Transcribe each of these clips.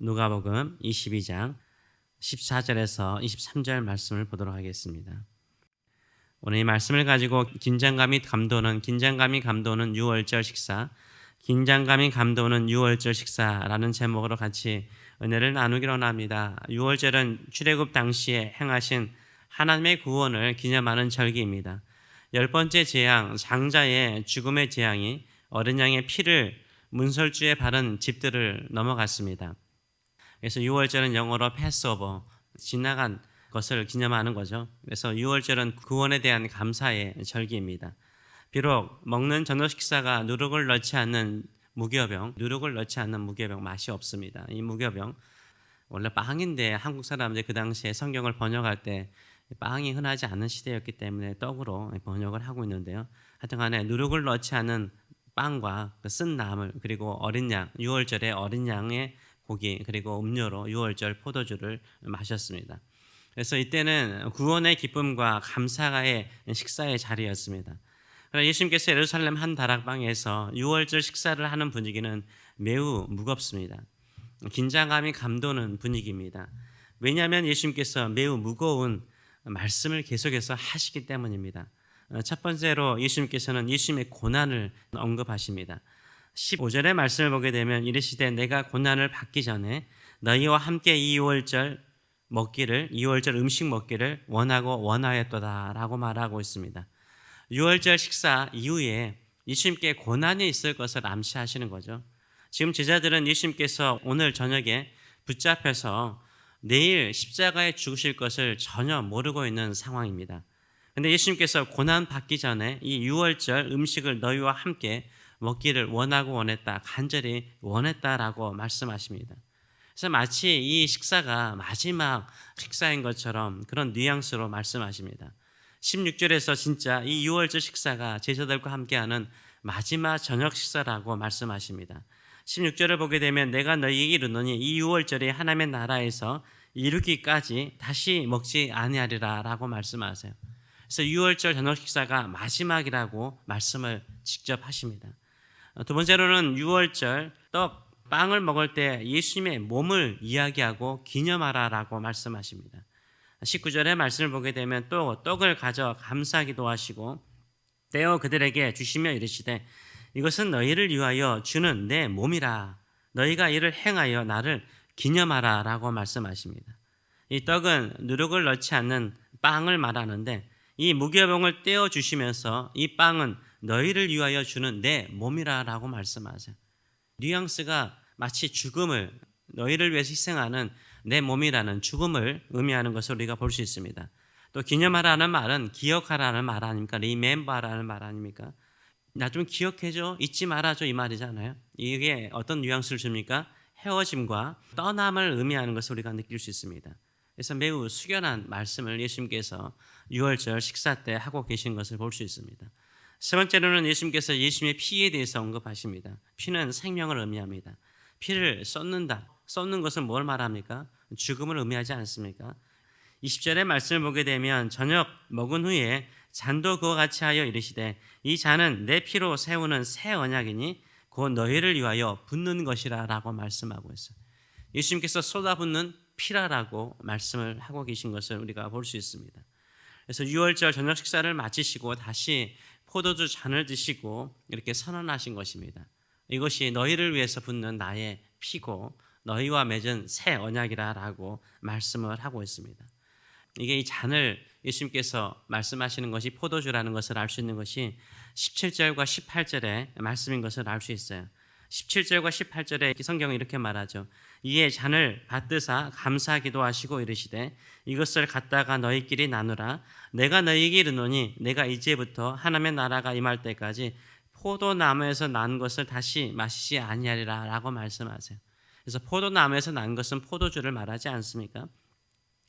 누가복음 22장 14절에서 23절 말씀을 보도록 하겠습니다. 오늘 이 말씀을 가지고 긴장감이 감도는 6월절 식사, 긴장감이 감도는 6월절 식사라는 제목으로 같이 은혜를 나누기로 합니다. 6월절은 출애굽 당시에 행하신 하나님의 구원을 기념하는 절기입니다. 10번째 재앙, 장자의 죽음의 재앙이 어린 양의 피를 문설주에 바른 집들을 넘어갔습니다. 그래서 6월절은 영어로 패스오버, 지나간 것을 기념하는 거죠. 그래서 6월절은 구원에 대한 감사의 절기입니다. 비록 먹는 저녁 식사가 누룩을 넣지 않는 무교병 맛이 없습니다. 이 무교병 원래 빵인데 한국 사람들이 그 당시에 성경을 번역할 때 빵이 흔하지 않은 시대였기 때문에 떡으로 번역을 하고 있는데요. 하여튼간에 누룩을 넣지 않은 빵과 쓴 나물, 그리고 어린 양, 6월절에 어린 양의 고기, 그리고 음료로 6월절 포도주를 마셨습니다. 그래서 이때는 구원의 기쁨과 감사의 식사의 자리였습니다. 그러나 예수님께서 예루살렘 한 다락방에서 6월절 식사를 하는 분위기는 매우 무겁습니다. 긴장감이 감도는 분위기입니다. 왜냐하면 예수님께서 매우 무거운 말씀을 계속해서 하시기 때문입니다. 첫 번째로 예수님께서는 예수님의 고난을 언급하십니다. 15절의 말씀을 보게 되면 이르시되 내가 고난을 받기 전에 너희와 함께 이 6월절 음식 먹기를 원하였도다 라고 말하고 있습니다. 6월절 식사 이후에 예수님께 고난이 있을 것을 암시하시는 거죠. 지금 제자들은 예수님께서 오늘 저녁에 붙잡혀서 내일 십자가에 죽으실 것을 전혀 모르고 있는 상황입니다. 그런데 예수님께서 고난 받기 전에 이 6월절 음식을 너희와 함께 먹기를 원했다, 간절히 원했다라고 말씀하십니다. 그래서 마치 이 식사가 마지막 식사인 것처럼 그런 뉘앙스로 말씀하십니다. 16절에서 진짜 이 6월절 식사가 제자들과 함께하는 마지막 저녁 식사라고 말씀하십니다. 16절을 보게 되면 내가 너희에게 이르노니 이 6월절이 하나님의 나라에서 이루기까지 다시 먹지 아니하리라 라고 말씀하세요. 그래서 6월절 저녁 식사가 마지막이라고 말씀을 직접 하십니다. 두 번째로는 6월절 빵을 먹을 때 예수님의 몸을 이야기하고 기념하라라고 말씀하십니다. 19절의 말씀을 보게 되면 또 떡을 가져 감사기도 하시고 떼어 그들에게 주시며 이르시되 이것은 너희를 위하여 주는 내 몸이라 너희가 이를 행하여 나를 기념하라 라고 말씀하십니다. 이 떡은 누룩을 넣지 않는 빵을 말하는데 이 무교병을 떼어 주시면서 이 빵은 너희를 위하여 주는 내 몸이라 라고 말씀하세요. 뉘앙스가 마치 죽음을 너희를 위해서 희생하는 내 몸이라는 죽음을 의미하는 것을 우리가 볼 수 있습니다. 또 기념하라는 말은 기억하라는 말 아닙니까? 리멤버라는 말 아닙니까? 나 좀 기억해줘, 잊지 말아줘 이 말이잖아요. 이게 어떤 뉘앙스를 줍니까? 헤어짐과 떠남을 의미하는 것을 우리가 느낄 수 있습니다. 그래서 매우 숙연한 말씀을 예수님께서 6월절 식사 때 하고 계신 것을 볼 수 있습니다. 세 번째로는 예수님께서 예수님의 피에 대해서 언급하십니다. 피는 생명을 의미합니다. 피를 쏟는 것은 뭘 말합니까? 죽음을 의미하지 않습니까? 20절의 말씀을 보게 되면 저녁 먹은 후에 잔도 그와 같이 하여 이르시되 이 잔은 내 피로 세우는 새 언약이니 곧 너희를 위하여 붓는 것이라 라고 말씀하고 있어요. 예수님께서 쏟아붓는 피라라고 말씀을 하고 계신 것을 우리가 볼 수 있습니다. 그래서 6월절 저녁 식사를 마치시고 다시 포도주 잔을 드시고 이렇게 선언하신 것입니다. 이것이 너희를 위해서 붓는 나의 피고 너희와 맺은 새 언약이라 라고 말씀을 하고 있습니다. 이게 이 잔을 예수님께서 말씀하시는 것이 포도주라는 것을 알 수 있는 것이 17절과 18절의 말씀인 것을 알 수 있어요. 17절과 18절에 성경은 이렇게 말하죠. 이에 잔을 받드사 감사하기도 하시고 이르시되 이것을 갖다가 너희끼리 나누라. 내가 너희에게 이르노니 내가 이제부터 하나님의 나라가 임할 때까지 포도나무에서 난 것을 다시 마시지 아니하리라 라고 말씀하세요. 그래서 포도나무에서 난 것은 포도주를 말하지 않습니까?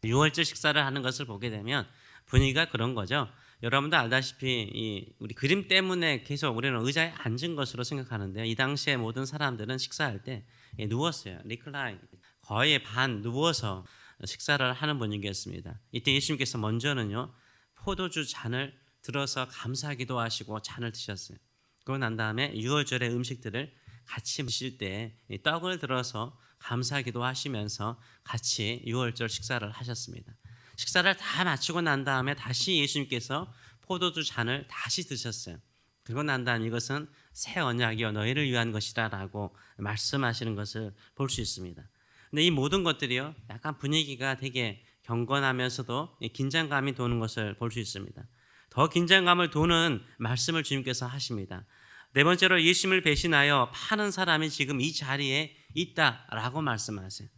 6월절 식사를 하는 것을 보게 되면 분위기가 그런 거죠. 여러분도 알다시피 우리 그림 때문에 계속 우리는 의자에 앉은 것으로 생각하는데요. 이 당시에 모든 사람들은 식사할 때 누웠어요. 리클라인, 거의 반 누워서 식사를 하는 분위기였습니다. 이때 예수님께서 먼저는요 포도주 잔을 들어서 감사하기도 하시고 잔을 드셨어요. 그러고 난 다음에 6월절의 음식들을 같이 드실 때 떡을 들어서 감사기도 하시면서 같이 유월절 식사를 하셨습니다. 식사를 다 마치고 난 다음에 다시 예수님께서 포도주 잔을 다시 드셨어요. 그리고 난 다음 이것은 새 언약이요 너희를 위한 것이다라고 말씀하시는 것을 볼 수 있습니다. 근데 이 모든 것들이요 약간 분위기가 되게 경건하면서도 긴장감이 도는 것을 볼 수 있습니다. 더 긴장감을 도는 말씀을 주님께서 하십니다. 네 번째로 예수님을 배신하여 파는 사람이 지금 이 자리에 있다라고 말씀하세요.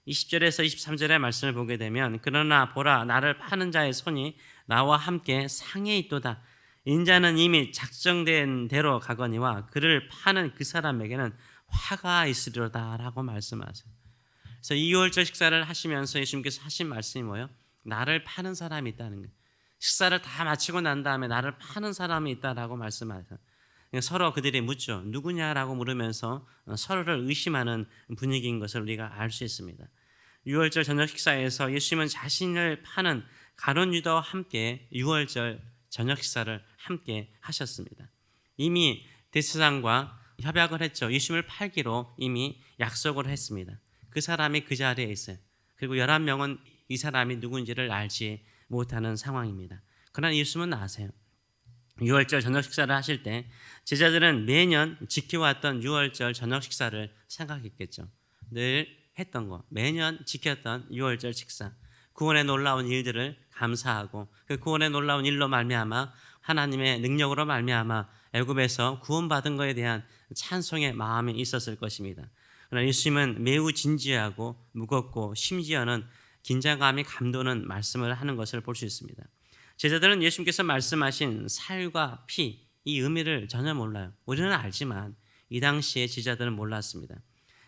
20절에서 23절의 말씀을 보게 되면 그러나 보라 나를 파는 자의 손이 나와 함께 상에 있도다. 인자는 이미 작정된 대로 가거니와 그를 파는 그 사람에게는 화가 있으리로다라고 말씀하세요. 그래서 이 유월절 식사를 하시면서 예수님께서 하신 말씀이 뭐예요? 나를 파는 사람이 있다는 거예요. 식사를 다 마치고 난 다음에 나를 파는 사람이 있다라고 말씀하세요. 서로 그들이 묻죠. 누구냐라고 물으면서 서로를 의심하는 분위기인 것을 우리가 알 수 있습니다. 유월절 저녁 식사에서 예수님은 자신을 파는 가룟 유다와 함께 유월절 저녁 식사를 함께 하셨습니다. 이미 대제사장과 협약을 했죠. 예수님을 팔기로 이미 약속을 했습니다. 그 사람이 그 자리에 있어요. 그리고 11명은 이 사람이 누군지를 알지 못하는 상황입니다. 그러나 예수님은 아세요. 유월절 저녁 식사를 하실 때 제자들은 매년 지켜왔던 유월절 저녁 식사를 생각했겠죠. 늘 했던 거, 매년 지켰던 유월절 식사, 구원의 놀라운 일들을 감사하고 그 구원의 놀라운 일로 말미암아 하나님의 능력으로 말미암아 애굽에서 구원받은 것에 대한 찬송의 마음이 있었을 것입니다. 그러나 예수님은 매우 진지하고 무겁고 심지어는 긴장감이 감도는 말씀을 하는 것을 볼 수 있습니다. 제자들은 예수님께서 말씀하신 살과 피, 이 의미를 전혀 몰라요. 우리는 알지만 이 당시에 제자들은 몰랐습니다.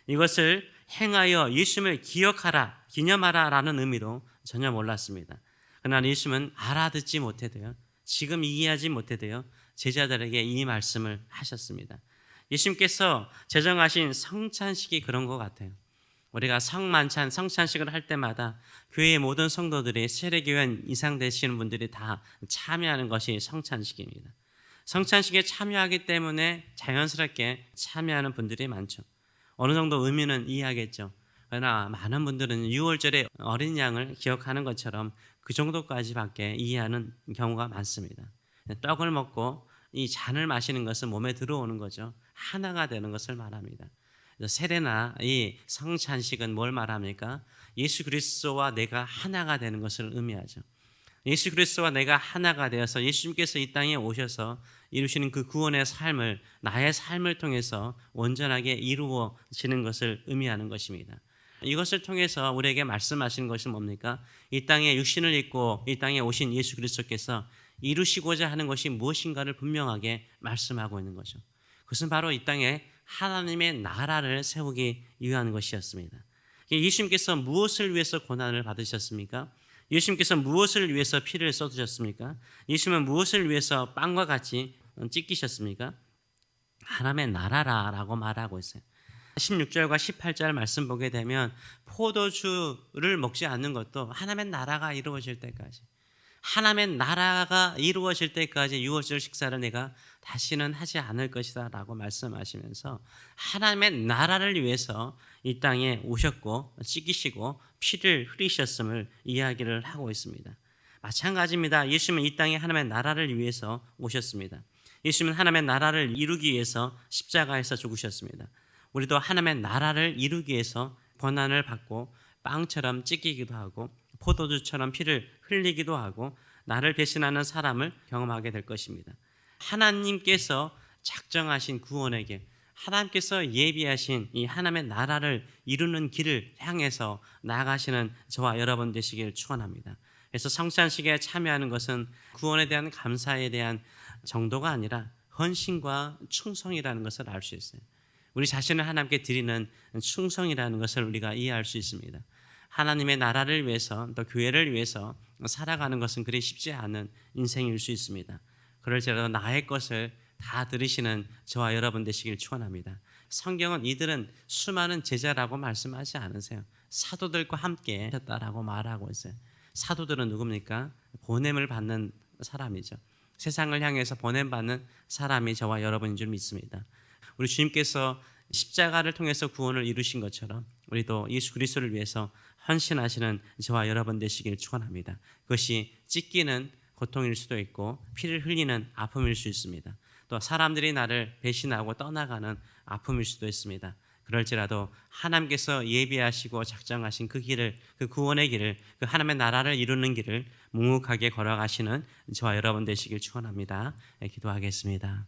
이것을 행하여 예수님을 기억하라, 기념하라 라는 의미로 전혀 몰랐습니다. 그러나 예수님은 알아듣지 못해도요, 지금 이해하지 못해도요, 제자들에게 이 말씀을 하셨습니다. 예수님께서 제정하신 성찬식이 그런 것 같아요. 우리가 성만찬, 성찬식을 할 때마다 교회의 모든 성도들이 세례교회 이상 되시는 분들이 다 참여하는 것이 성찬식입니다. 성찬식에 참여하기 때문에 자연스럽게 참여하는 분들이 많죠. 어느 정도 의미는 이해하겠죠. 그러나 많은 분들은 6월절에 어린 양을 기억하는 것처럼 그 정도까지밖에 이해하는 경우가 많습니다. 떡을 먹고 이 잔을 마시는 것은 몸에 들어오는 거죠. 하나가 되는 것을 말합니다. 세례나 이 성찬식은 뭘 말합니까? 예수 그리스도와 내가 하나가 되는 것을 의미하죠. 예수 그리스도와 내가 하나가 되어서 예수님께서 이 땅에 오셔서 이루시는 그 구원의 삶을 나의 삶을 통해서 온전하게 이루어지는 것을 의미하는 것입니다. 이것을 통해서 우리에게 말씀하시는 것이 뭡니까? 이 땅에 육신을 입고 이 땅에 오신 예수 그리스도께서 이루시고자 하는 것이 무엇인가를 분명하게 말씀하고 있는 거죠. 그것은 바로 이 땅에 하나님의 나라를 세우기 위한 것이었습니다. 예수님께서 무엇을 위해서 고난을 받으셨습니까? 예수님께서 무엇을 위해서 피를 쏟으셨습니까? 예수님은 무엇을 위해서 빵과 같이 찢기셨습니까? 하나님의 나라라고 말하고 있어요. 16절과 18절 말씀 보게 되면 포도주를 먹지 않는 것도 하나님의 나라가 이루어질 때까지, 하나님의 나라가 이루어질 때까지 유월절 식사를 내가 다시는 하지 않을 것이다 라고 말씀하시면서 하나님의 나라를 위해서 이 땅에 오셨고 찢기시고 피를 흘리셨음을 이야기를 하고 있습니다. 마찬가지입니다. 예수님은 이 땅에 하나님의 나라를 위해서 오셨습니다. 예수님은 하나님의 나라를 이루기 위해서 십자가에서 죽으셨습니다. 우리도 하나님의 나라를 이루기 위해서 고난을 받고 빵처럼 찢기기도 하고 포도주처럼 피를 흘리기도 하고 나를 배신하는 사람을 경험하게 될 것입니다. 하나님께서 작정하신 구원의 길, 하나님께서 예비하신 이 하나님의 나라를 이루는 길을 향해서 나아가시는 저와 여러분 되시길 축원합니다. 그래서 성찬식에 참여하는 것은 구원에 대한 감사에 대한 정도가 아니라 헌신과 충성이라는 것을 알 수 있어요. 우리 자신을 하나님께 드리는 충성이라는 것을 우리가 이해할 수 있습니다. 하나님의 나라를 위해서 또 교회를 위해서 살아가는 것은 그리 쉽지 않은 인생일 수 있습니다. 그럴지라도 나의 것을 다 들으시는 저와 여러분 되시길 축원합니다. 성경은 이들은 수많은 제자라고 말씀하지 않으세요. 사도들과 함께 하셨다라고 말하고 있어요. 사도들은 누굽니까? 보냄을 받는 사람이죠. 세상을 향해서 보냄받는 사람이 저와 여러분인 줄 믿습니다. 우리 주님께서 십자가를 통해서 구원을 이루신 것처럼 우리도 예수 그리스도를 위해서 헌신하시는 저와 여러분 되시길 축원합니다. 그것이 찢기는 고통일 수도 있고 피를 흘리는 아픔일 수 있습니다. 또 사람들이 나를 배신하고 떠나가는 아픔일 수도 있습니다. 그럴지라도 하나님께서 예비하시고 작정하신 그 길을, 그 구원의 길을, 그 하나님의 나라를 이루는 길을 묵묵하게 걸어가시는 저와 여러분 되시길 축원합니다. 기도하겠습니다.